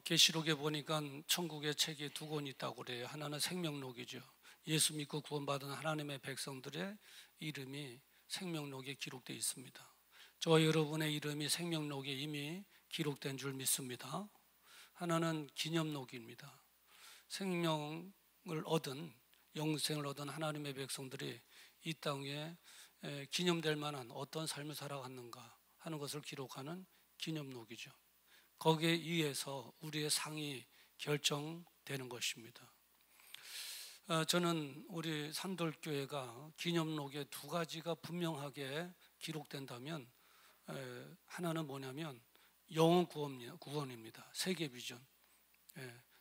계시록에 보니까 천국의 책이 두 권 있다고 그래요. 하나는 생명록이죠. 예수 믿고 구원받은 하나님의 백성들의 이름이 생명록에 기록되어 있습니다. 저와 여러분의 이름이 생명록에 이미 기록된 줄 믿습니다. 하나는 기념록입니다. 생명을 얻은, 영생을 얻은 하나님의 백성들이 이 땅에 기념될 만한 어떤 삶을 살아갔는가 하는 것을 기록하는 기념록이죠. 거기에 의해서 우리의 상이 결정되는 것입니다. 저는 우리 산돌교회가 기념록에 두 가지가 분명하게 기록된다면, 하나는 뭐냐면 영혼 구원입니다. 세계 비전.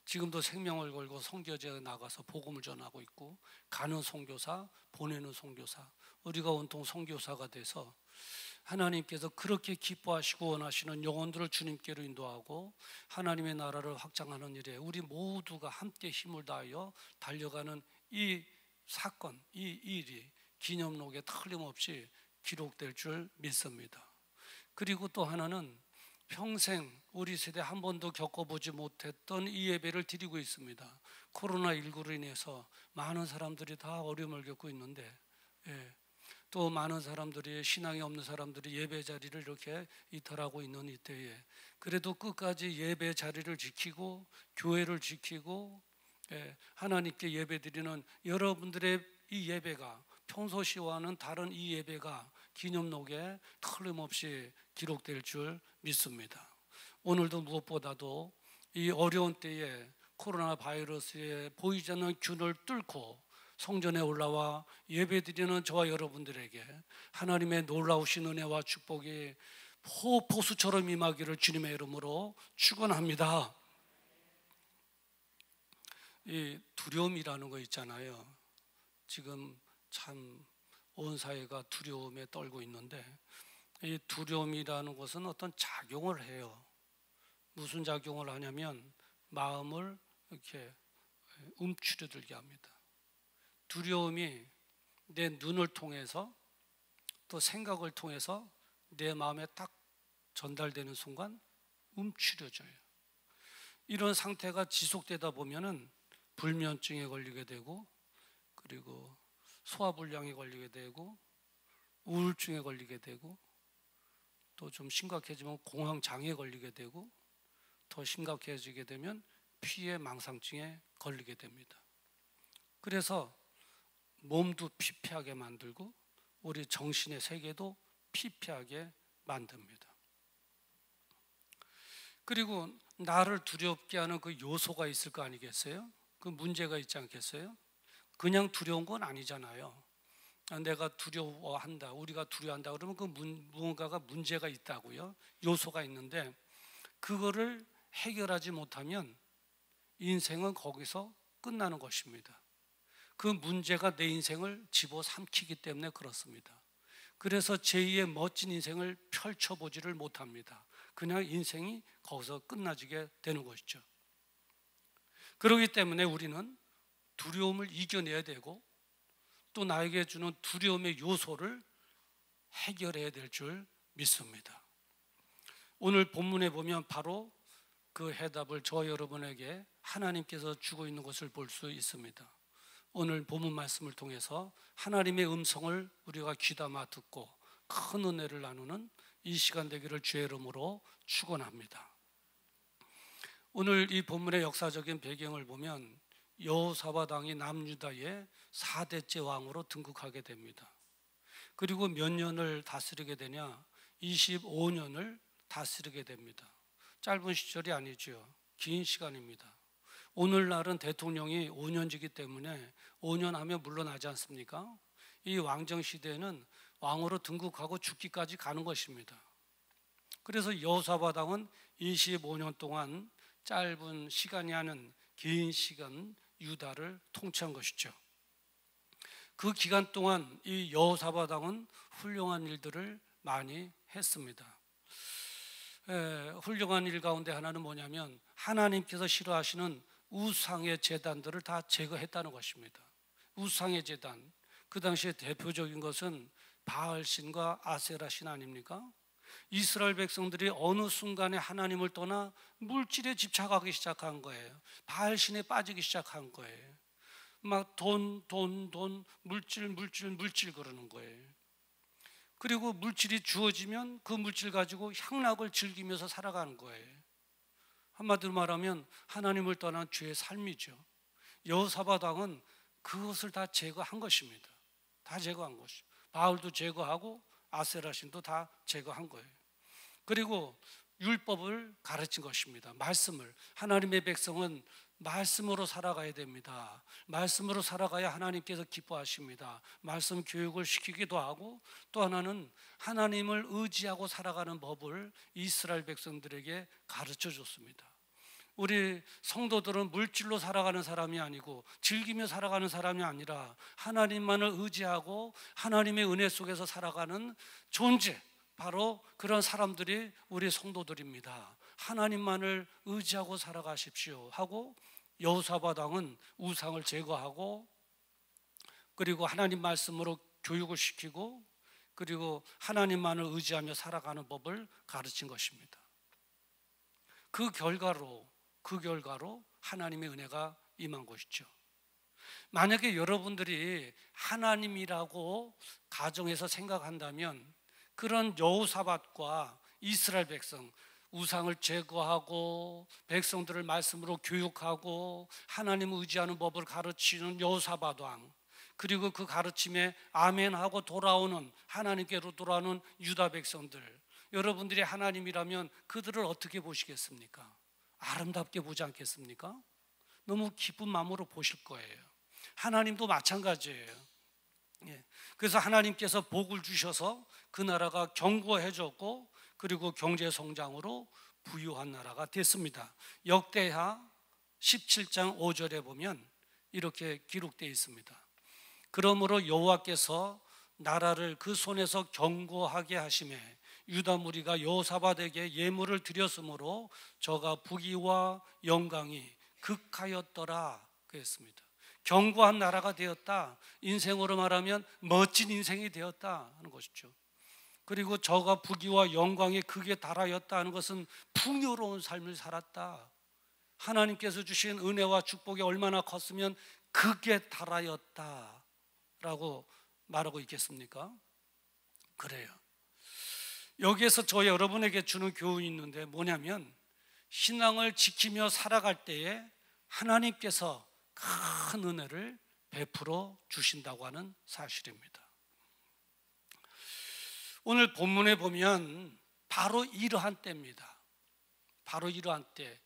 지금도 생명을 걸고 선교지에 나가서 복음을 전하고 있고, 가는 선교사, 보내는 선교사, 우리가 온통 선교사가 돼서 하나님께서 그렇게 기뻐하시고 원하시는 영혼들을 주님께로 인도하고 하나님의 나라를 확장하는 일에 우리 모두가 함께 힘을 다하여 달려가는 이 사건, 이 일이 기념록에 틀림없이 기록될 줄 믿습니다. 그리고 또 하나는 평생 우리 세대 한 번도 겪어보지 못했던 이 예배를 드리고 있습니다. 코로나19로 인해서 많은 사람들이 다 어려움을 겪고 있는데, 또 많은 사람들이, 신앙이 없는 사람들이 예배 자리를 이렇게 이탈하고 있는 이때에 그래도 끝까지 예배 자리를 지키고 교회를 지키고 하나님께 예배드리는 여러분들의 이 예배가, 평소시와는 다른 이 예배가 기념록에 틀림없이 기록될 줄 믿습니다. 오늘도 무엇보다도 이 어려운 때에 코로나 바이러스에 보이지 않는 균을 뚫고 성전에 올라와 예배드리는 저와 여러분들에게 하나님의 놀라우신 은혜와 축복이 폭포수처럼 임하기를 주님의 이름으로 축원합니다. 이 두려움이라는 거 있잖아요. 지금 참 온 사회가 두려움에 떨고 있는데, 이 두려움이라는 것은 어떤 작용을 해요. 무슨 작용을 하냐면 마음을 이렇게 움츠러들게 합니다. 두려움이 내 눈을 통해서 또 생각을 통해서 내 마음에 딱 전달되는 순간 움츠려져요. 이런 상태가 지속되다 보면은 불면증에 걸리게 되고, 그리고 소화불량에 걸리게 되고, 우울증에 걸리게 되고, 또 좀 심각해지면 공황장애에 걸리게 되고, 더 심각해지게 되면 피해 망상증에 걸리게 됩니다. 그래서 몸도 피폐하게 만들고 우리 정신의 세계도 피폐하게 만듭니다. 그리고 나를 두렵게 하는 그 요소가 있을 거 아니겠어요? 그 문제가 있지 않겠어요? 그냥 두려운 건 아니잖아요. 내가 두려워한다, 우리가 두려워한다 그러면 그 무언가가 문제가 있다고요. 요소가 있는데 그거를 해결하지 못하면 인생은 거기서 끝나는 것입니다. 그 문제가 내 인생을 집어삼키기 때문에 그렇습니다. 그래서 제2의 멋진 인생을 펼쳐보지를 못합니다. 그냥 인생이 거기서 끝나지게 되는 것이죠. 그렇기 때문에 우리는 두려움을 이겨내야 되고, 또 나에게 주는 두려움의 요소를 해결해야 될 줄 믿습니다. 오늘 본문에 보면 바로 그 해답을 저 여러분에게 하나님께서 주고 있는 것을 볼 수 있습니다. 오늘 본문 말씀을 통해서 하나님의 음성을 우리가 귀담아 듣고 큰 은혜를 나누는 이 시간 되기를 주의 이름으로 축원합니다. 오늘 이 본문의 역사적인 배경을 보면 여호사밧 왕이 남유다의 4대째 왕으로 등극하게 됩니다. 그리고 몇 년을 다스리게 되냐? 25년을 다스리게 됩니다. 짧은 시절이 아니죠. 긴 시간입니다. 오늘날은 대통령이 5년지기 때문에 5년 하면 물러나지 않습니까? 이 왕정 시대에는 왕으로 등극하고 죽기까지 가는 것입니다. 그래서 여호사밧 왕은 25년 동안 짧은 시간이 아닌 긴 시간 유다를 통치한 것이죠. 그 기간 동안 이 여호사밧 왕은 훌륭한 일들을 많이 했습니다. 훌륭한 일 가운데 하나는 뭐냐면 하나님께서 싫어하시는 우상의 제단들을 다 제거했다는 것입니다. 우상의 제단, 그 당시에 대표적인 것은 바알신과 아세라신 아닙니까? 이스라엘 백성들이 어느 순간에 하나님을 떠나 물질에 집착하기 시작한 거예요. 바알신에 빠지기 시작한 거예요. 막 돈, 물질 그러는 거예요. 그리고 물질이 주어지면 그 물질 가지고 향락을 즐기면서 살아가는 거예요. 한마디로 말하면 하나님을 떠난 죄의 삶이죠. 여호사밧 왕은 그것을 다 제거한 것입니다. 다 제거한 것이죠. 바알도 제거하고 아세라신도 다 제거한 거예요. 그리고 율법을 가르친 것입니다. 말씀을. 하나님의 백성은 말씀으로 살아가야 됩니다. 말씀으로 살아가야 하나님께서 기뻐하십니다. 말씀 교육을 시키기도 하고, 또 하나는 하나님을 의지하고 살아가는 법을 이스라엘 백성들에게 가르쳐 줬습니다. 우리 성도들은 물질로 살아가는 사람이 아니고 즐기며 살아가는 사람이 아니라 하나님만을 의지하고 하나님의 은혜 속에서 살아가는 존재, 바로 그런 사람들이 우리 성도들입니다. 하나님만을 의지하고 살아가십시오 하고, 여호사밧 왕은 우상을 제거하고, 그리고 하나님 말씀으로 교육을 시키고, 그리고 하나님만을 의지하며 살아가는 법을 가르친 것입니다. 그 결과로 하나님의 은혜가 임한 것이죠. 만약에 여러분들이 하나님이라고 가정에서 생각한다면, 그런 여호사밧과 이스라엘 백성, 우상을 제거하고 백성들을 말씀으로 교육하고 하나님을 의지하는 법을 가르치는 여호사밧 왕, 그리고 그 가르침에 아멘하고 돌아오는, 하나님께로 돌아오는 유다 백성들, 여러분들이 하나님이라면 그들을 어떻게 보시겠습니까? 아름답게 보지 않겠습니까? 너무 기쁜 마음으로 보실 거예요. 하나님도 마찬가지예요. 그래서 하나님께서 복을 주셔서 그 나라가 견고해졌고, 그리고 경제 성장으로 부유한 나라가 됐습니다. 역대하 17장 5절에 보면 이렇게 기록되어 있습니다. 그러므로 여호와께서 나라를 그 손에서 견고하게 하시매 유다 무리가 여호사밧에게 예물을 드렸으므로 저가 부귀와 영광이 극하였더라 그랬습니다. 견고한 나라가 되었다, 인생으로 말하면 멋진 인생이 되었다 하는 것이죠. 그리고 저가 부귀와 영광이 극에 달하였다 하는 것은 풍요로운 삶을 살았다, 하나님께서 주신 은혜와 축복이 얼마나 컸으면 극에 달하였다 라고 말하고 있겠습니까? 그래요. 여기에서 저 여러분에게 주는 교훈이 있는데 뭐냐면, 신앙을 지키며 살아갈 때에 하나님께서 큰 은혜를 베풀어 주신다고 하는 사실입니다. 오늘 본문에 보면 바로 이러한 때입니다. 바로 이러한 때,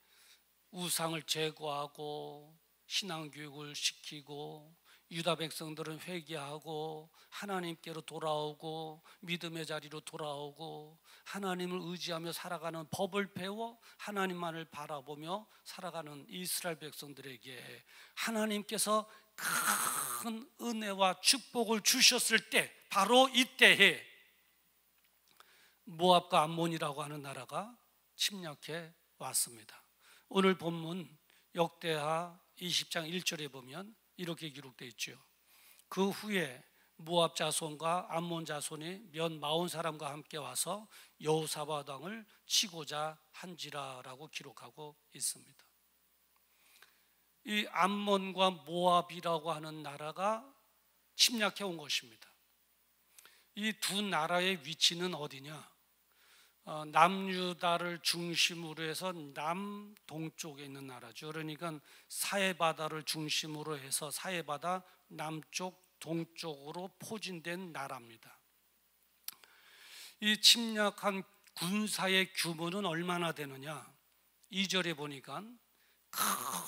우상을 제거하고 신앙교육을 시키고 유다 백성들은 회개하고 하나님께로 돌아오고 믿음의 자리로 돌아오고 하나님을 의지하며 살아가는 법을 배워 하나님만을 바라보며 살아가는 이스라엘 백성들에게 하나님께서 큰 은혜와 축복을 주셨을 때, 바로 이때에 모압과 암몬이라고 하는 나라가 침략해 왔습니다. 오늘 본문 역대하 20장 1절에 보면 이렇게 기록되어 있죠. 그 후에 모압 자손과 암몬 자손이 몇 마흔 사람과 함께 와서 여호사밧 왕을 치고자 한지라라고 기록하고 있습니다. 이 암몬과 모압이라고 하는 나라가 침략해 온 것입니다. 이 두 나라의 위치는 어디냐? 남유다를 중심으로 해서 남동쪽에 있는 나라죠. 그러니까 사해바다를 중심으로 해서 사해바다 남쪽 동쪽으로 포진된 나라입니다. 이 침략한 군사의 규모는 얼마나 되느냐? 2절에 보니까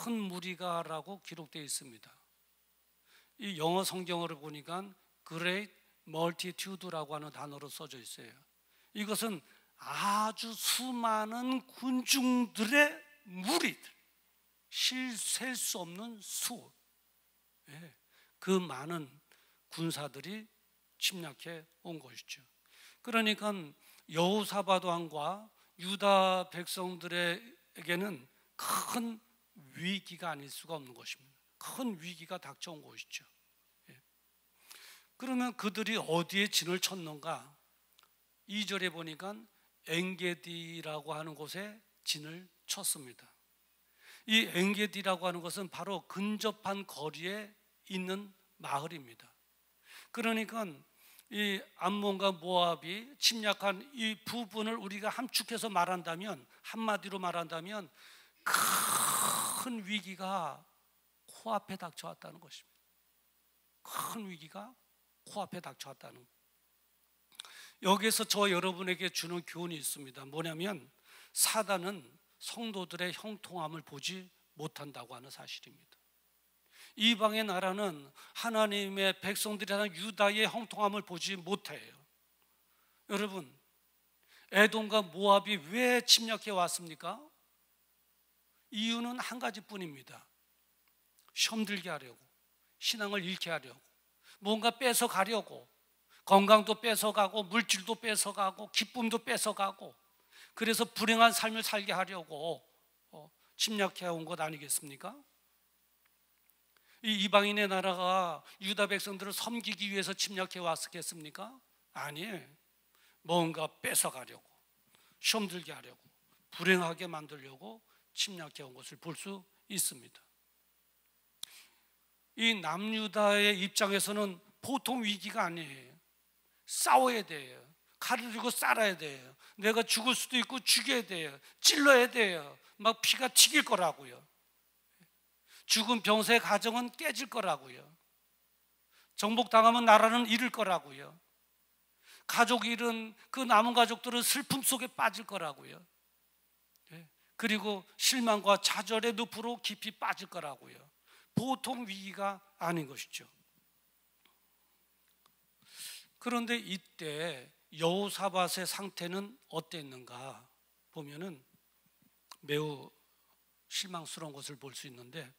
큰 무리가라고 기록되어 있습니다. 이 영어 성경어를 보니까 Great Multitude라고 하는 단어로 써져 있어요. 이것은 아주 수많은 군중들의 무리들, 셀 수 없는 수, 그 많은 군사들이 침략해 온 것이죠. 그러니까 여호사밧 왕과 유다 백성들에게는 큰 위기가 아닐 수가 없는 것입니다. 큰 위기가 닥쳐온 것이죠. 그러면 그들이 어디에 진을 쳤는가? 2절에 보니까 엥게디라고 하는 곳에 진을 쳤습니다. 이 엥게디라고 하는 것은 바로 근접한 거리에 있는 마을입니다. 그러니까 이 암몬과 모압이 침략한 이 부분을 우리가 함축해서 말한다면, 한마디로 말한다면 큰 위기가 코앞에 닥쳐왔다는 것입니다. 큰 위기가 코앞에 닥쳐왔다는 것. 여기에서 저 여러분에게 주는 교훈이 있습니다. 뭐냐면 사단은 성도들의 형통함을 보지 못한다고 하는 사실입니다. 이방의 나라는 하나님의 백성들이라는 유다의 형통함을 보지 못해요. 여러분, 에돔과 모압이 왜 침략해 왔습니까? 이유는 한 가지뿐입니다. 시험 들게 하려고, 신앙을 잃게 하려고, 뭔가 뺏어가려고, 건강도 뺏어가고 물질도 뺏어가고 기쁨도 뺏어가고, 그래서 불행한 삶을 살게 하려고 침략해 온 것 아니겠습니까? 이 이방인의 나라가 유다 백성들을 섬기기 위해서 침략해 왔겠습니까? 아니에요. 뭔가 뺏어가려고, 시험 들게 하려고, 불행하게 만들려고 침략해 온 것을 볼 수 있습니다. 이 남유다의 입장에서는 보통 위기가 아니에요. 싸워야 돼요. 칼을 들고 쌀아야 돼요. 내가 죽을 수도 있고 죽여야 돼요. 찔러야 돼요. 막 피가 튀길 거라고요. 죽은 병사의 가정은 깨질 거라고요. 정복당하면 나라는 잃을 거라고요. 가족 잃은 그 남은 가족들은 슬픔 속에 빠질 거라고요. 그리고 실망과 좌절의 늪으로 깊이 빠질 거라고요. 보통 위기가 아닌 것이죠. 그런데 이때 여호사밧의 상태는 어땠는가 보면은 매우 실망스러운 것을 볼 수 있는데,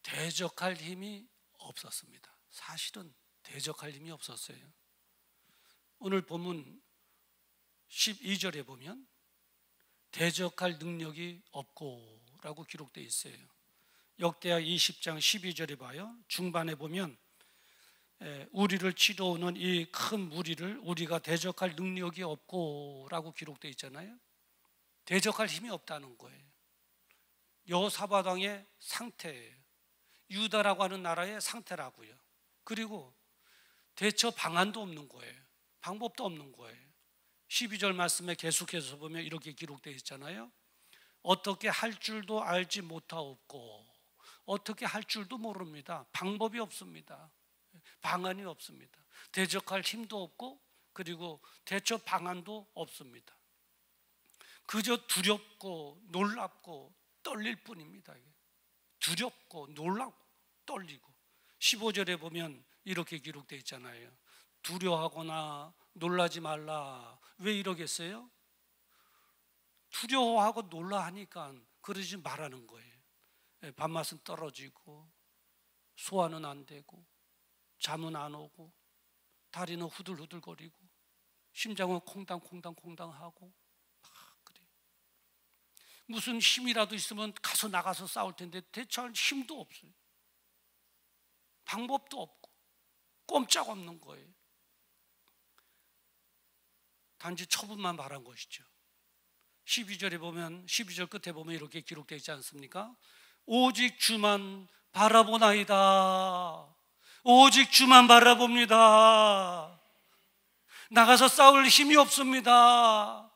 대적할 힘이 없었습니다. 사실은 대적할 힘이 없었어요. 오늘 본문 12절에 보면 대적할 능력이 없고 라고 기록되어 있어요. 역대하 20장 12절에 봐요. 중반에 보면 우리를 치러오는 이 큰 무리를 우리가 대적할 능력이 없고 라고 기록되어 있잖아요. 대적할 힘이 없다는 거예요. 여호사밧 왕의 상태예요. 유다라고 하는 나라의 상태라고요. 그리고 대처 방안도 없는 거예요. 방법도 없는 거예요. 12절 말씀에 계속해서 보면 이렇게 기록되어 있잖아요. 어떻게 할 줄도 알지 못하옵고, 어떻게 할 줄도 모릅니다. 방법이 없습니다. 방안이 없습니다. 대적할 힘도 없고, 그리고 대처 방안도 없습니다. 그저 두렵고 놀랍고 떨릴 뿐입니다. 두렵고 놀랍고 떨리고. 15절에 보면 이렇게 기록되어 있잖아요. 두려워하거나 놀라지 말라. 왜 이러겠어요? 두려워하고 놀라하니까 그러지 말라는 거예요. 밥맛은 떨어지고, 소화는 안 되고, 잠은 안 오고, 다리는 후들후들거리고, 심장은 콩당콩당콩당하고 막 그래. 무슨 힘이라도 있으면 가서 나가서 싸울 텐데 대처할 힘도 없어요. 방법도 없고 꼼짝없는 거예요. 단지 처분만 바란 것이죠. 12절에 보면, 12절 끝에 보면 이렇게 기록되어 있지 않습니까? 오직 주만 바라보나이다. 오직 주만 바라봅니다. 나가서 싸울 힘이 없습니다.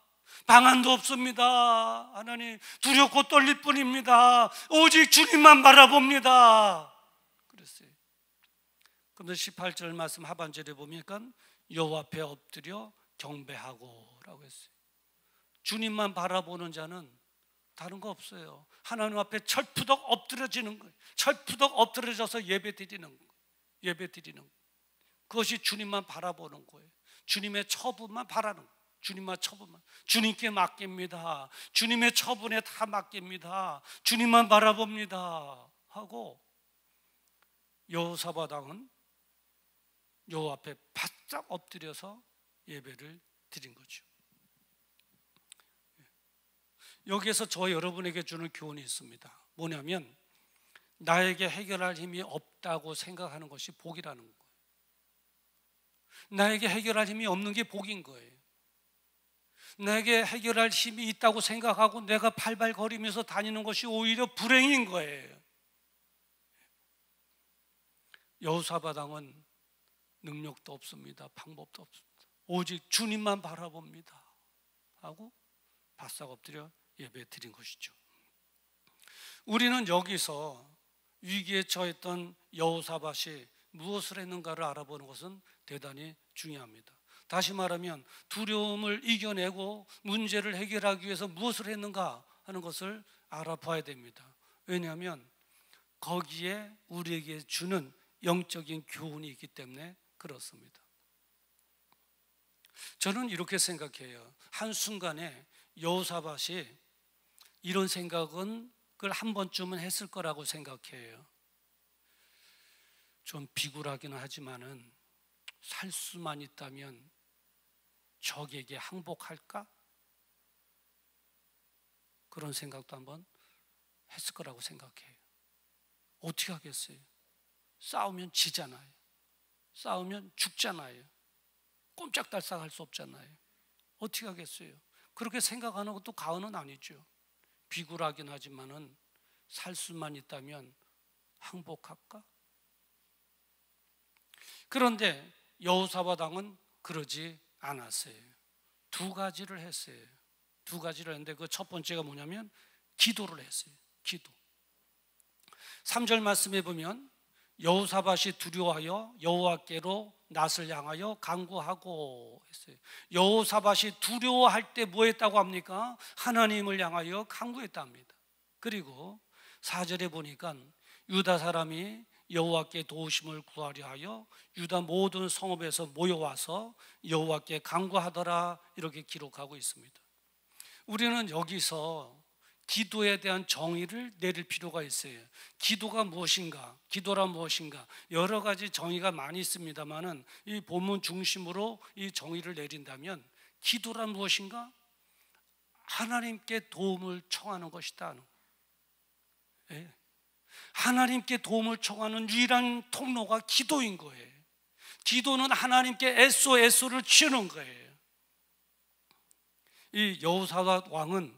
방안도 없습니다. 하나님, 두렵고 떨릴 뿐입니다. 오직 주님만 바라봅니다. 그랬어요. 그런데 18절 말씀 하반절에 보니까 여호와 앞에 엎드려 경배하고 라고 했어요. 주님만 바라보는 자는 다른 거 없어요. 하나님 앞에 철푸덕 엎드려지는 거예요. 철푸덕 엎드려져서 예배 드리는 거예요. 예배 드리는 거예요. 그것이 주님만 바라보는 거예요. 주님의 처분만 바라는 거예요. 주님만 처분만. 주님께 맡깁니다. 주님의 처분에 다 맡깁니다. 주님만 바라봅니다. 하고 여호사밧 왕은 여호와 앞에 바짝 엎드려서 예배를 드린 거죠. 여기에서 저 여러분에게 주는 교훈이 있습니다. 뭐냐면 나에게 해결할 힘이 없다고 생각하는 것이 복이라는 거예요. 나에게 해결할 힘이 없는 게 복인 거예요. 내게 해결할 힘이 있다고 생각하고 내가 발발거리면서 다니는 것이 오히려 불행인 거예요. 여호사밧 왕은 능력도 없습니다. 방법도 없습니다. 오직 주님만 바라봅니다 하고 바싹 엎드려 예배 드린 것이죠. 우리는 여기서 위기에 처했던 여호사밧이 무엇을 했는가를 알아보는 것은 대단히 중요합니다. 다시 말하면 두려움을 이겨내고 문제를 해결하기 위해서 무엇을 했는가 하는 것을 알아봐야 됩니다. 왜냐하면 거기에 우리에게 주는 영적인 교훈이 있기 때문에 그렇습니다. 저는 이렇게 생각해요. 한순간에 여호사밧이 이런 생각은 그걸 한 번쯤은 했을 거라고 생각해요. 좀 비굴하기는 하지만은 살 수만 있다면 적에게 항복할까? 그런 생각도 한번 했을 거라고 생각해요. 어떻게 하겠어요? 싸우면 지잖아요. 싸우면 죽잖아요. 꼼짝달싹 할 수 없잖아요. 어떻게 하겠어요? 그렇게 생각하는 것도 가언은 아니죠. 비굴하긴 하지만은 살 수만 있다면 항복할까? 그런데 여호사밧 왕은 그러지 않았어요. 두 가지를 했어요. 두 가지를 했는데 그 첫 번째가 뭐냐면 기도를 했어요. 기도. 3절 말씀에 보면 여호사밧이 두려워하여 여호와께로 낯을 향하여 간구하고 했어요. 여호사밧이 두려워할 때 뭐 했다고 합니까? 하나님을 향하여 간구했다 합니다. 그리고 4절에 보니까 유다 사람이 여호와께 도우심을 구하려 하여 유다 모든 성읍에서 모여와서 여호와께 간구하더라, 이렇게 기록하고 있습니다. 우리는 여기서 기도에 대한 정의를 내릴 필요가 있어요. 기도가 무엇인가? 기도란 무엇인가? 여러 가지 정의가 많이 있습니다만은 이 본문 중심으로 이 정의를 내린다면 기도란 무엇인가? 하나님께 도움을 청하는 것이다. 예. 하나님께 도움을 청하는 유일한 통로가 기도인 거예요. 기도는 하나님께 애소를 치는 거예요. 이 여호사밧 왕은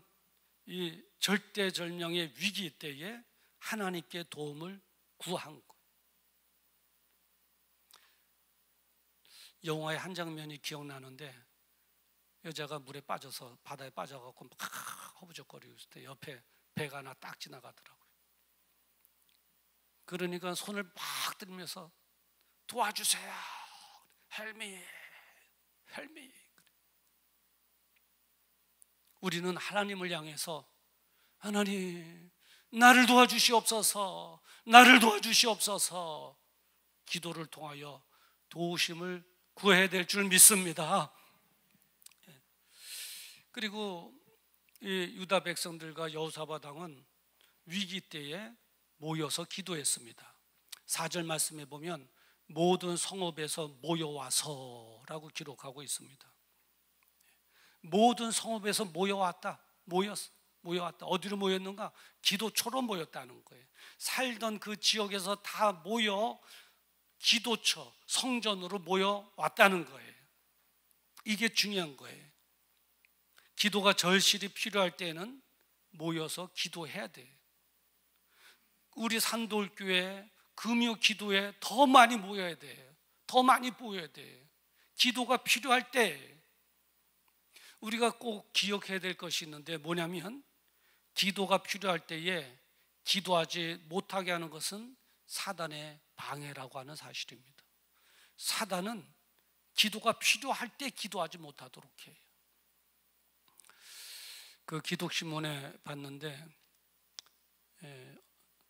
이 절대절명의 위기 때에 하나님께 도움을 구한 거예요. 영화의 한 장면이 기억나는데 여자가 물에 빠져서 바다에 빠져갖고 막 허부적거리고 있을 때 옆에 배가 하나 딱 지나가더라고요. 그러니까 손을 막 들면서 도와주세요. Help me, help me. 우리는 하나님을 향해서 하나님 나를 도와주시옵소서, 나를 도와주시옵소서 기도를 통하여 도우심을 구해야 될 줄 믿습니다. 그리고 이 유다 백성들과 여호사밧 왕은 위기 때에 모여서 기도했습니다. 4절 말씀에 보면 모든 성읍에서 모여와서라고 기록하고 있습니다. 모든 성읍에서 모여왔다. 모여왔다. 어디로 모였는가? 기도처로 모였다는 거예요. 살던 그 지역에서 다 모여 기도처, 성전으로 모여왔다는 거예요. 이게 중요한 거예요. 기도가 절실히 필요할 때는 모여서 기도해야 돼요. 우리 산돌교회 금요 기도에 더 많이 모여야 돼요. 더 많이 모여야 돼요. 기도가 필요할 때 우리가 꼭 기억해야 될 것이 있는데 뭐냐면 기도가 필요할 때에 기도하지 못하게 하는 것은 사단의 방해라고 하는 사실입니다. 사단은 기도가 필요할 때 기도하지 못하도록 해요. 그 기독신문에 봤는데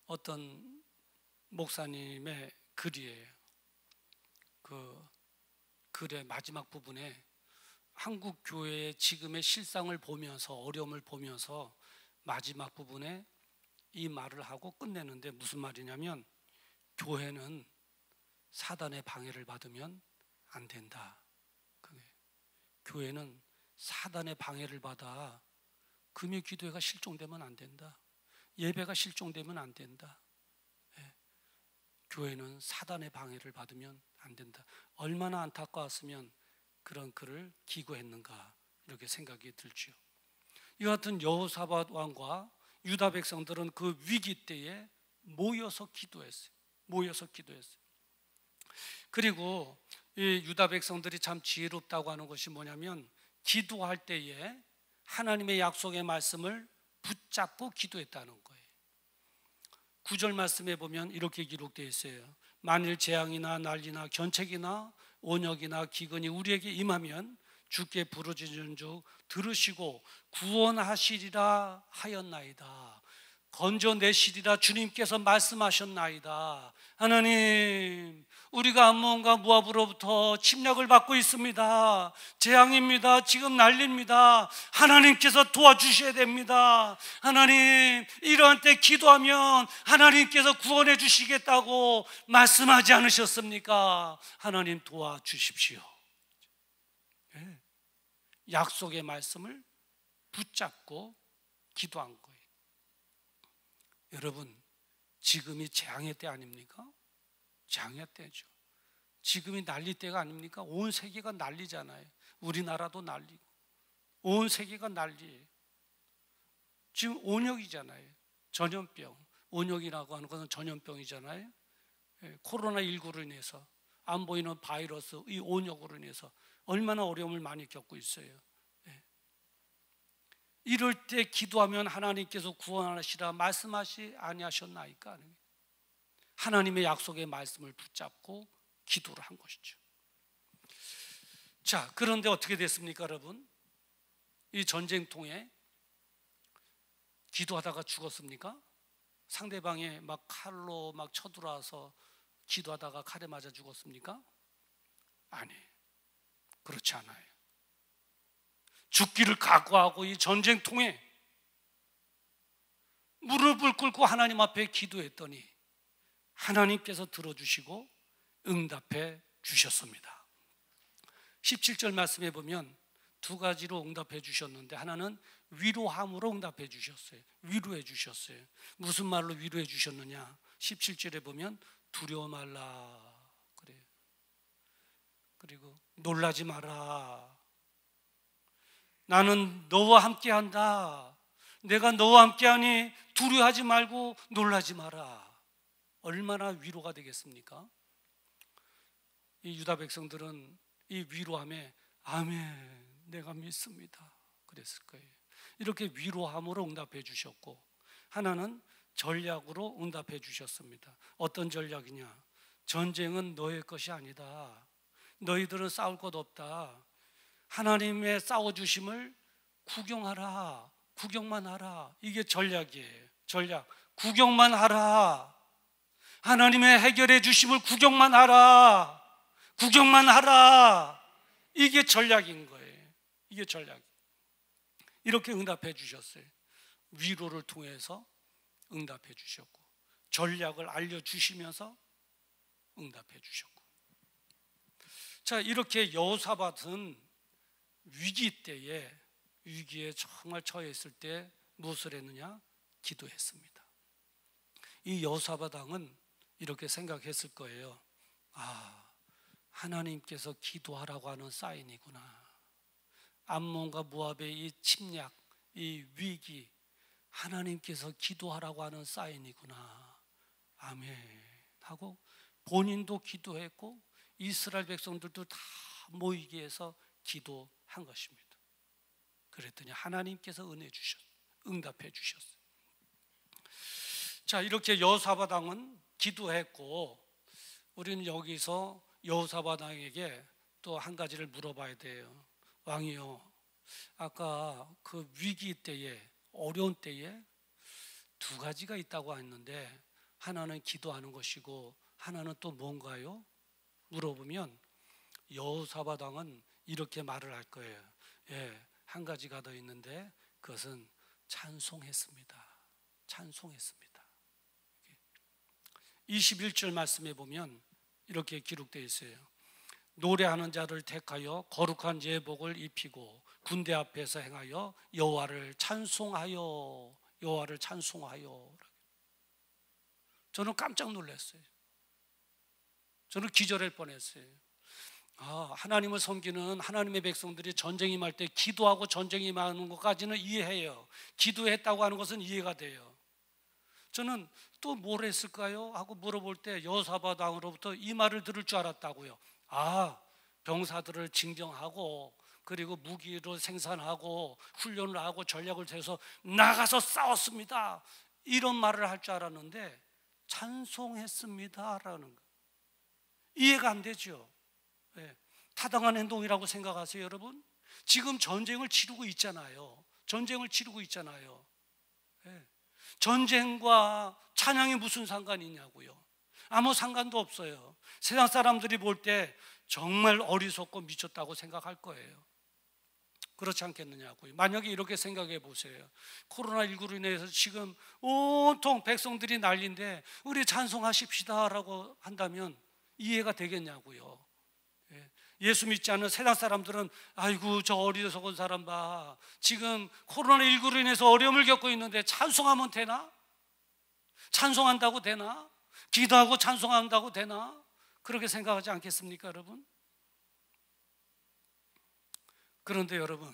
어떤 목사님의 글이에요. 그 글의 마지막 부분에 한국 교회의 지금의 실상을 보면서 어려움을 보면서 마지막 부분에 이 말을 하고 끝내는데 무슨 말이냐면 교회는 사단의 방해를 받으면 안 된다. 교회는 사단의 방해를 받아 금요 기도회가 실종되면 안 된다. 예배가 실종되면 안 된다. 교회는 사단의 방해를 받으면 안 된다. 얼마나 안타까웠으면 그런 글을 기고했는가 이렇게 생각이 들지요. 이 같은 여호사밧 왕과 유다 백성들은 그 위기 때에 모여서 기도했어요. 그리고 이 유다 백성들이 참 지혜롭다고 하는 것이 뭐냐면 기도할 때에 하나님의 약속의 말씀을 붙잡고 기도했다는 거예요. 9절 말씀에 보면 이렇게 기록되어 있어요. 만일 재앙이나 난리나 견책이나 온역이나 기근이 우리에게 임하면 주께 부르짖는 즉 들으시고 구원하시리라 하였나이다. 건져내시리라 주님께서 말씀하셨나이다. 하나님, 우리가 암몬과 모압으로부터 침략을 받고 있습니다. 재앙입니다. 지금 난리입니다. 하나님께서 도와주셔야 됩니다. 하나님, 이러한 때 기도하면 하나님께서 구원해 주시겠다고 말씀하지 않으셨습니까? 하나님 도와주십시오. 네. 약속의 말씀을 붙잡고 기도한 거예요. 여러분, 지금이 재앙의 때 아닙니까? 재앙의 때죠. 지금이 난리 때가 아닙니까? 온 세계가 난리잖아요. 우리나라도 난리고 온 세계가 난리예요. 지금 온역이잖아요. 전염병. 온역이라고 하는 것은 전염병이잖아요. 코로나19로 인해서 안 보이는 바이러스, 이 온역으로 인해서 얼마나 어려움을 많이 겪고 있어요. 이럴 때 기도하면 하나님께서 구원하시라 말씀하시 아니하셨나이까? 하나님의 약속의 말씀을 붙잡고 기도를 한 것이죠. 자, 그런데 어떻게 됐습니까, 여러분? 이 전쟁통에 기도하다가 죽었습니까? 상대방에 막 칼로 막 쳐들어와서 기도하다가 칼에 맞아 죽었습니까? 아니, 그렇지 않아요. 죽기를 각오하고 이 전쟁통에 무릎을 꿇고 하나님 앞에 기도했더니 하나님께서 들어주시고 응답해 주셨습니다. 17절 말씀에 보면 두 가지로 응답해 주셨는데 하나는 위로함으로 응답해 주셨어요. 위로해 주셨어요. 무슨 말로 위로해 주셨느냐? 17절에 보면 두려워 말라 그래요. 그리고 놀라지 마라. 나는 너와 함께한다. 내가 너와 함께하니 두려워하지 말고 놀라지 마라. 얼마나 위로가 되겠습니까? 이 유다 백성들은 이 위로함에 아멘, 내가 믿습니다 그랬을 거예요. 이렇게 위로함으로 응답해 주셨고 하나는 전략으로 응답해 주셨습니다. 어떤 전략이냐? 전쟁은 너의 것이 아니다. 너희들은 싸울 것 없다. 하나님의 싸워주심을 구경하라. 구경만 하라. 이게 전략이에요. 전략. 구경만 하라. 하나님의 해결해 주심을 구경만 하라. 구경만 하라. 이게 전략인 거예요. 이게 전략. 이렇게 응답해 주셨어요. 위로를 통해서 응답해 주셨고 전략을 알려주시면서 응답해 주셨고. 자, 이렇게 여호사밧은 위기에 정말 처해 있을 때 무엇을 했느냐? 기도했습니다. 이 여호사밧 왕은 이렇게 생각했을 거예요. 아, 하나님께서 기도하라고 하는 사인이구나. 암몬과 모압의 이 침략, 이 위기, 하나님께서 기도하라고 하는 사인이구나. 아멘 하고 본인도 기도했고 이스라엘 백성들도 다 모이게 해서 기도한 것입니다. 그랬더니 하나님께서 응답해 주셨어요. 자, 이렇게 여호사밧 왕은 기도했고 우리는 여기서 여호사밧 왕에게 또 한 가지를 물어봐야 돼요. 왕이요, 아까 그 위기 때에, 어려운 때에 두 가지가 있다고 했는데 하나는 기도하는 것이고 하나는 또 뭔가요? 물어보면 여호사밧 왕은 이렇게 말을 할 거예요. 예, 한 가지가 더 있는데 그것은 찬송했습니다. 찬송했습니다. 21절 말씀에 보면 이렇게 기록되어 있어요. 노래하는 자를 택하여 거룩한 제복을 입히고 군대 앞에서 행하여 여호와를 찬송하여. 여호와를 찬송하여. 저는 깜짝 놀랐어요. 저는 기절할 뻔했어요. 하나님을 섬기는 하나님의 백성들이 전쟁이 임할 때 기도하고 전쟁이 임하는 것까지는 이해해요. 기도했다고 하는 것은 이해가 돼요. 저는 또 뭘 했을까요? 하고 물어볼 때 여호사밧 왕으로부터 이 말을 들을 줄 알았다고요. 병사들을 징정하고 그리고 무기를 생산하고 훈련을 하고 전략을 세워서 나가서 싸웠습니다. 이런 말을 할 줄 알았는데 찬송했습니다라는 거. 이해가 안 되죠. 타당한 행동이라고 생각하세요, 여러분? 지금 전쟁을 치르고 있잖아요. 전쟁을 치르고 있잖아요. 전쟁과 찬양이 무슨 상관이 있냐고요. 아무 상관도 없어요. 세상 사람들이 볼 때 정말 어리석고 미쳤다고 생각할 거예요. 그렇지 않겠느냐고요. 만약에 이렇게 생각해 보세요. 코로나19로 인해서 지금 온통 백성들이 난리인데 우리 찬송하십시다라고 한다면 이해가 되겠냐고요. 예수 믿지 않는 세상 사람들은 아이고 저 어리석은 사람 봐, 지금 코로나19로 인해서 어려움을 겪고 있는데 찬송하면 되나? 찬송한다고 되나? 기도하고 찬송한다고 되나? 그렇게 생각하지 않겠습니까, 여러분? 그런데 여러분,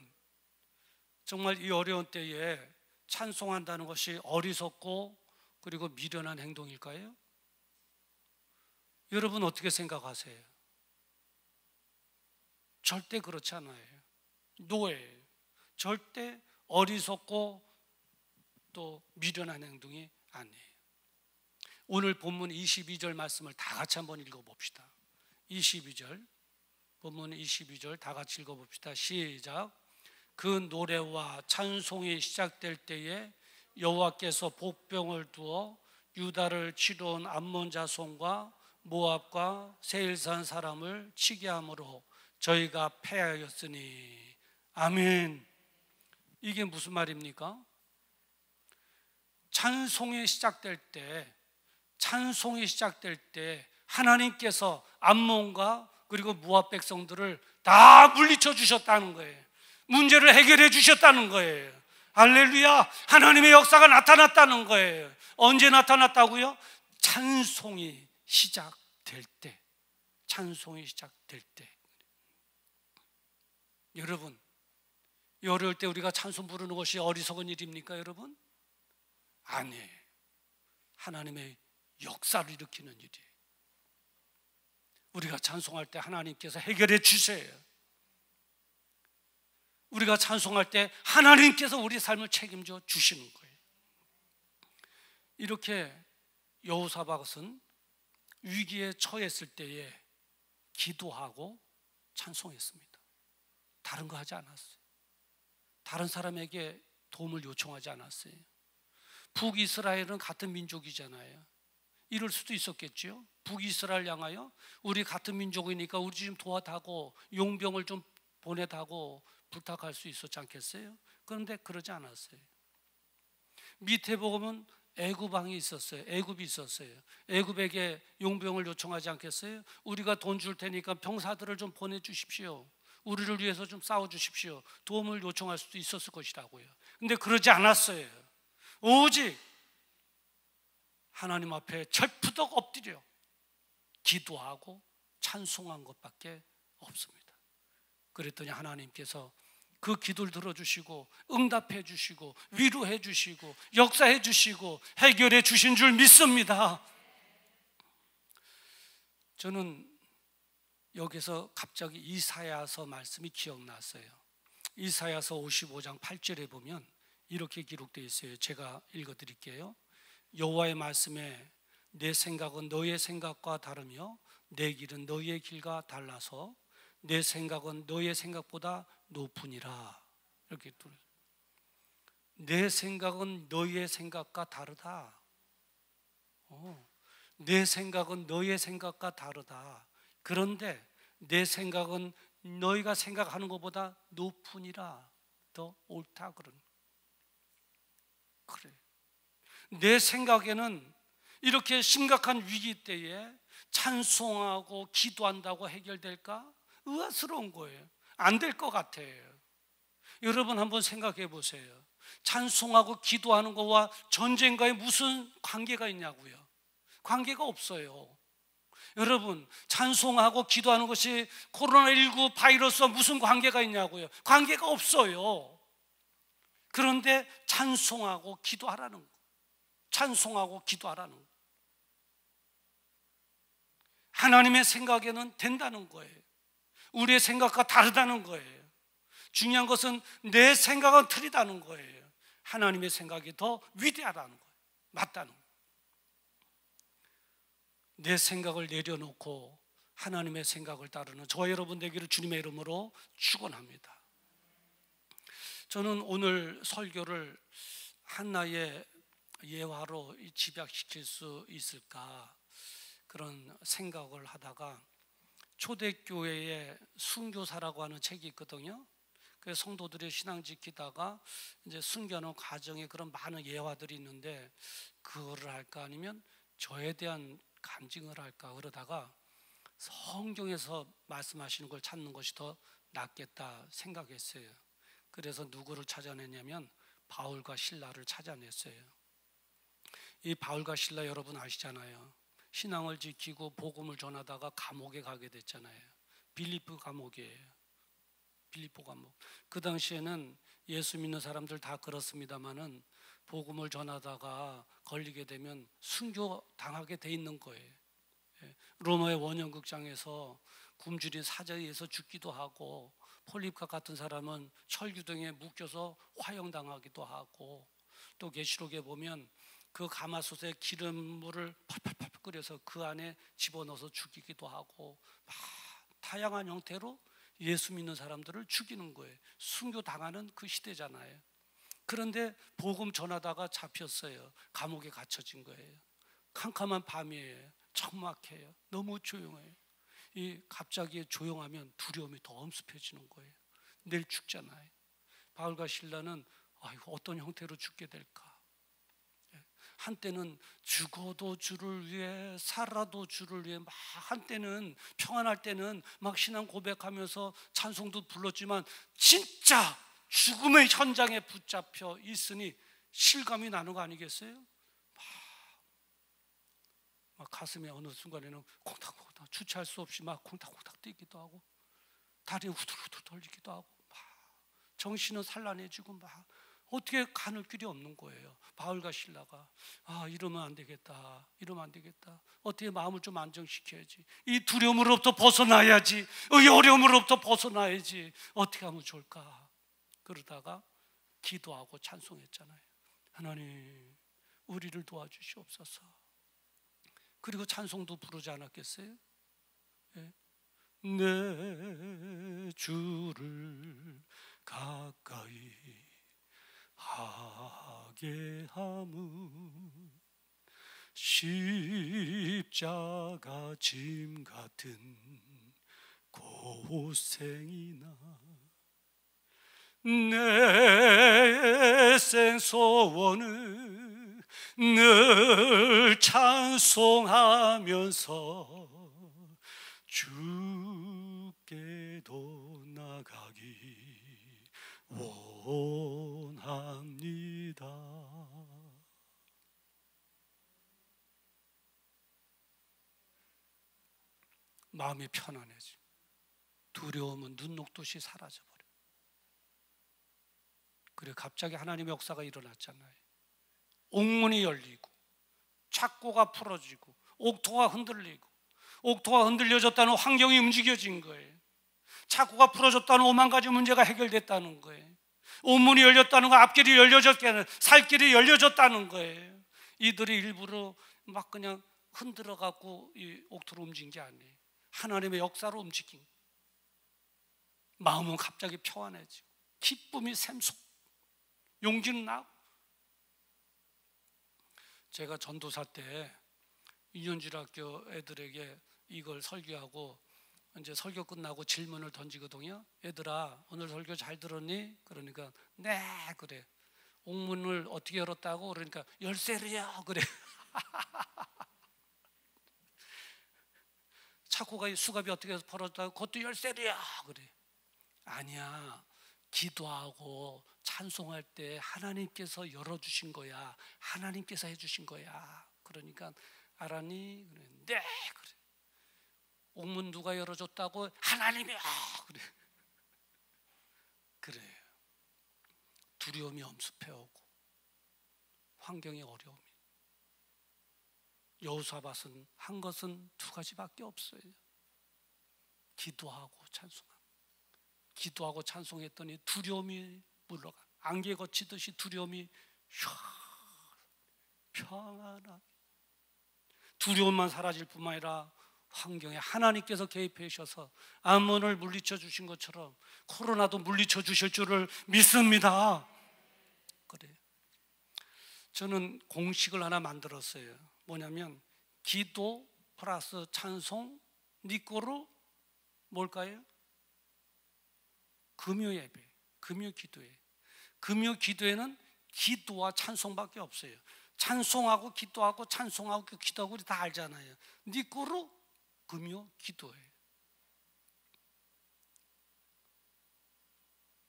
정말 이 어려운 때에 찬송한다는 것이 어리석고 그리고 미련한 행동일까요? 여러분 어떻게 생각하세요? 절대 그렇지 않아요. 노예예요. 절대 어리석고 또 미련한 행동이 아니에요. 오늘 본문 22절 말씀을 다 같이 한번 읽어봅시다. 22절, 본문 22절 다 같이 읽어봅시다. 시작. 그 노래와 찬송이 시작될 때에 여호와께서 복병을 두어 유다를 치러온 암몬 자손과 모압과 세일산 사람을 치게 함으로 저희가 패하였으니. 아멘. 이게 무슨 말입니까? 찬송이 시작될 때 하나님께서 암몬과 그리고 모압 백성들을 다 물리쳐 주셨다는 거예요. 문제를 해결해 주셨다는 거예요. 할렐루야. 하나님의 역사가 나타났다는 거예요. 언제 나타났다고요? 찬송이 시작될 때. 찬송이 시작될 때. 여러분, 어려울 때 우리가 찬송 부르는 것이 어리석은 일입니까, 여러분? 아니에요. 하나님의 역사를 일으키는 일이에요. 우리가 찬송할 때 하나님께서 해결해 주세요. 우리가 찬송할 때 하나님께서 우리 삶을 책임져 주시는 거예요. 이렇게 여호사밧은 위기에 처했을 때에 기도하고 찬송했습니다. 다른 거 하지 않았어요. 다른 사람에게 도움을 요청하지 않았어요. 북이스라엘은 같은 민족이잖아요. 이럴 수도 있었겠죠. 북이스라엘 향하여 우리 같은 민족이니까 우리 좀 도와다고, 용병을 좀 보내다고 부탁할 수 있었지 않겠어요? 그런데 그러지 않았어요. 밑에 보면 애굽왕이 있었어요. 애굽이 있었어요. 애굽에게 용병을 요청하지 않겠어요? 우리가 돈 줄 테니까 병사들을 좀 보내주십시오. 우리를 위해서 좀 싸워주십시오. 도움을 요청할 수도 있었을 것이라고요. 근데 그러지 않았어요. 오직 하나님 앞에 철푸덕 엎드려 기도하고 찬송한 것밖에 없습니다. 그랬더니 하나님께서 그 기도를 들어주시고 응답해 주시고 위로해 주시고 역사해 주시고 해결해 주신 줄 믿습니다. 저는 여기서 갑자기 이사야서 말씀이 기억났어요. 이사야서 55장 8절에 보면 이렇게 기록되어 있어요. 제가 읽어드릴게요. 여호와의 말씀에 내 생각은 너의 생각과 다르며 내 길은 너의 길과 달라서 내 생각은 너의 생각보다 높으니라. 이렇게 내 생각은 너의 생각과 다르다. 내 생각은 너의 생각과 다르다. 그런데 내 생각은 너희가 생각하는 것보다 높으니라. 더 옳다. 그래. 내 생각에는 이렇게 심각한 위기 때에 찬송하고 기도한다고 해결될까? 의아스러운 거예요. 안 될 것 같아요. 여러분 한번 생각해 보세요. 찬송하고 기도하는 것과 전쟁과의 무슨 관계가 있냐고요? 관계가 없어요. 여러분, 찬송하고 기도하는 것이 코로나19 바이러스와 무슨 관계가 있냐고요? 관계가 없어요. 그런데 찬송하고 기도하라는 거. 찬송하고 기도하라는 거. 하나님의 생각에는 된다는 거예요. 우리의 생각과 다르다는 거예요. 중요한 것은 내 생각은 틀리다는 거예요. 하나님의 생각이 더 위대하다는 거예요. 맞다는 거예요. 내 생각을 내려놓고 하나님의 생각을 따르는 저와 여러분 되기를 주님의 이름으로 축원합니다. 저는 오늘 설교를 하나의 예화로 집약시킬 수 있을까 그런 생각을 하다가 초대교회에 순교사라고 하는 책이 있거든요. 그 성도들이 신앙 지키다가 이제 순교하는 과정에 그런 많은 예화들이 있는데 그거를 할까 아니면 저에 대한 간증을 할까 그러다가 성경에서 말씀하시는 걸 찾는 것이 더 낫겠다 생각했어요. 그래서 누구를 찾아냈냐면 바울과 실라를 찾아냈어요. 이 바울과 실라 여러분 아시잖아요. 신앙을 지키고 복음을 전하다가 감옥에 가게 됐잖아요. 빌립보 감옥이에요. 빌립보 감옥. 그 당시에는 예수 믿는 사람들 다 그렇습니다만은 복음을 전하다가 걸리게 되면 순교 당하게 돼 있는 거예요. 로마의 원형극장에서 굶주린 사자에 의해서 죽기도 하고 폴립과 같은 사람은 철규등에 묶여서 화형당하기도 하고 또 계시록에 보면 그 가마솥에 기름물을 펄펄펄 끓여서 그 안에 집어넣어서 죽이기도 하고 막 다양한 형태로 예수 믿는 사람들을 죽이는 거예요. 순교당하는 그 시대잖아요. 그런데 복음 전하다가 잡혔어요. 감옥에 갇혀진 거예요. 캄캄한 밤이에요. 적막해요. 너무 조용해요. 이 갑자기 조용하면 두려움이 더 엄습해지는 거예요. 내일 죽잖아요. 바울과 실라는 어떤 형태로 죽게 될까? 한때는 죽어도 주를 위해 살아도 주를 위해 막 한때는 평안할 때는 막 신앙 고백하면서 찬송도 불렀지만 진짜 죽음의 현장에 붙잡혀 있으니 실감이 나는 거 아니겠어요? 막 가슴에 어느 순간에는 콩닥콩닥 주체할 수 없이 막 콩닥콩닥 뛰기도 하고 다리 후들후들 돌리기도 하고 막 정신은 산란해지고 막 어떻게 가는 길이 없는 거예요. 바울과 실라가 이러면 안 되겠다. 이러면 안 되겠다. 어떻게 마음을 좀 안정시켜야지. 이 두려움으로부터 벗어나야지. 이 어려움으로부터 벗어나야지. 어떻게 하면 좋을까? 그러다가 기도하고 찬송했잖아요. 하나님, 우리를 도와주시옵소서. 그리고 찬송도 부르지 않았겠어요? 내 주를 가까이 하게 함은 십자가 짐 같은 고생이나 내 생소원을 늘 찬송하면서 주께도 나가기 원합니다. 마음이 편안해지. 두려움은 눈 녹듯이 사라져버려. 그래 갑자기 하나님의 역사가 일어났잖아요. 옥문이 열리고 착고가 풀어지고 옥토가 흔들리고 옥토가 흔들려졌다는 환경이 움직여진 거예요. 착고가 풀어졌다는 5만 가지 문제가 해결됐다는 거예요. 옥문이 열렸다는 거, 앞길이 열려졌다는, 살길이 열려졌다는 거예요. 이들이 일부러 막 그냥 흔들어 갖고 이 옥토로 움직인 게 아니에요. 하나님의 역사로 움직인. 마음은 갑자기 평안해지고 기쁨이 샘솟, 용기는 나고. 제가 전도사 때 유년주일학교 애들에게 이걸 설교하고 이제 설교 끝나고 질문을 던지거든요. 얘들아, 오늘 설교 잘 들었니? 그러니까 네 그래. 옥문을 어떻게 열었다고? 그러니까 열쇠로요 그래. 차고가 수갑이 어떻게 해서 벌어졌다고? 그것도 열쇠로요 그래. 아니야, 기도하고 찬송할 때 하나님께서 열어주신 거야. 하나님께서 해주신 거야. 그러니까 알았니? 그래. 네 그래. 옥문 누가 열어줬다고? 하나님이. 그래요. 두려움이 엄습해오고 환경의 어려움이. 여호사밧은 한 것은 두 가지밖에 없어요. 기도하고 찬송하고. 기도하고 찬송했더니 두려움이 물러가. 안개 거치듯이 두려움이 평안하게. 두려움만 사라질 뿐만 아니라 환경에 하나님께서 개입해 주셔서 암몬을 물리쳐 주신 것처럼 코로나도 물리쳐 주실 줄을 믿습니다. 그래요. 저는 공식을 하나 만들었어요. 뭐냐면 기도 플러스 찬송 니꼬로 뭘까요? 금요 예배, 금요 기도회. 금요 기도회는 기도와 찬송밖에 없어요. 찬송하고 기도하고 찬송하고 기도하고 우리 다 알잖아요. 니꼬로 금요 기도회.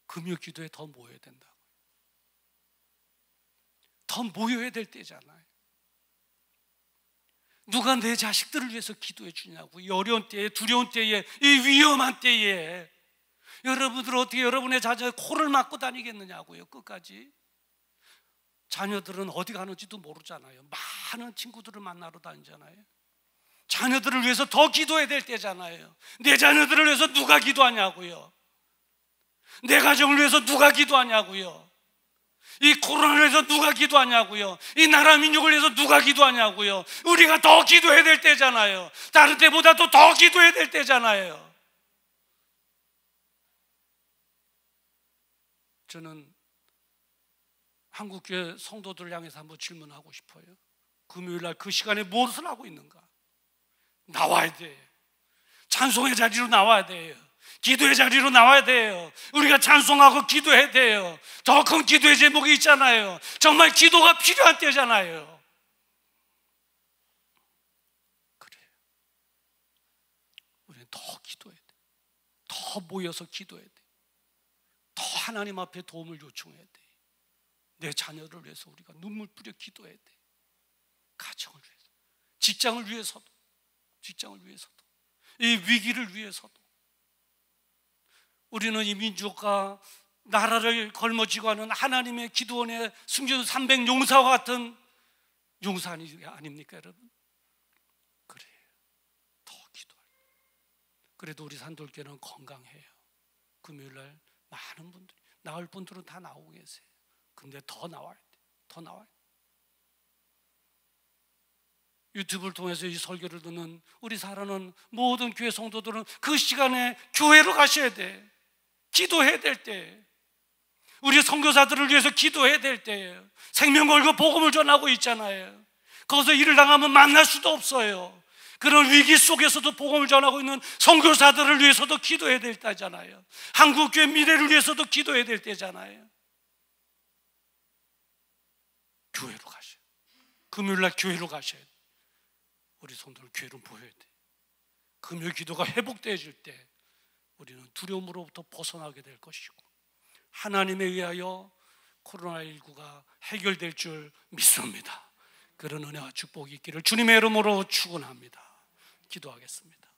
금요 기도에 더 모여야 된다고. 더 모여야 될 때잖아요. 누가 내 자식들을 위해서 기도해 주냐고. 이 어려운 때에, 두려운 때에, 이 위험한 때에 여러분들 어떻게 여러분의 자녀의 코를 막고 다니겠느냐고요. 끝까지. 자녀들은 어디 가는지도 모르잖아요. 많은 친구들을 만나러 다니잖아요. 자녀들을 위해서 더 기도해야 될 때잖아요. 내 자녀들을 위해서 누가 기도하냐고요. 내 가정을 위해서 누가 기도하냐고요. 이 코로나를 위해서 누가 기도하냐고요. 이 나라 민족을 위해서 누가 기도하냐고요. 우리가 더 기도해야 될 때잖아요. 다른 때보다도 더 기도해야 될 때잖아요. 저는 한국교회 성도들을 향해서 한번 질문하고 싶어요. 금요일날 그 시간에 무엇을 하고 있는가? 나와야 돼요. 찬송의 자리로 나와야 돼요. 기도의 자리로 나와야 돼요. 우리가 찬송하고 기도해야 돼요. 더 큰 기도의 제목이 있잖아요. 정말 기도가 필요한 때잖아요. 그래요. 우리는 더 기도해야 돼. 더 모여서 기도해야 돼. 더 하나님 앞에 도움을 요청해야 돼. 내 자녀를 위해서 우리가 눈물 뿌려 기도해야 돼. 가정을 위해서, 직장을 위해서도, 이 위기를 위해서도. 우리는 이 민족과 나라를 걸머쥐고 하는 하나님의 기도원에 숨겨둔 300 용사와 같은 용사 아닙니까 여러분? 그래요. 더 기도할 때. 그래도 우리 산돌교회는 건강해요. 금요일날 많은 분들이, 나올 분들은 다 나오고 계세요. 근데 더 나와야 돼. 더 나와야 돼. 유튜브를 통해서 이 설교를 듣는 우리 사랑하는 모든 교회 성도들은 그 시간에 교회로 가셔야 돼. 기도해야 될 때, 우리 선교사들을 위해서 기도해야 될 때예요. 생명 걸고 복음을 전하고 있잖아요. 거기서 일을 당하면 만날 수도 없어요. 그런 위기 속에서도 복음을 전하고 있는 선교사들을 위해서도 기도해야 될 때잖아요. 한국교회 미래를 위해서도 기도해야 될 때잖아요. 교회로 가셔요. 금요일날 교회로 가셔야 돼요. 우리 성도들 교회로 모여야 돼요. 금요 기도가 회복되어질 때 우리는 두려움으로부터 벗어나게 될 것이고 하나님에 의하여 코로나19가 해결될 줄 믿습니다. 그런 은혜와 축복이 있기를 주님의 이름으로 축원합니다. 기도하겠습니다.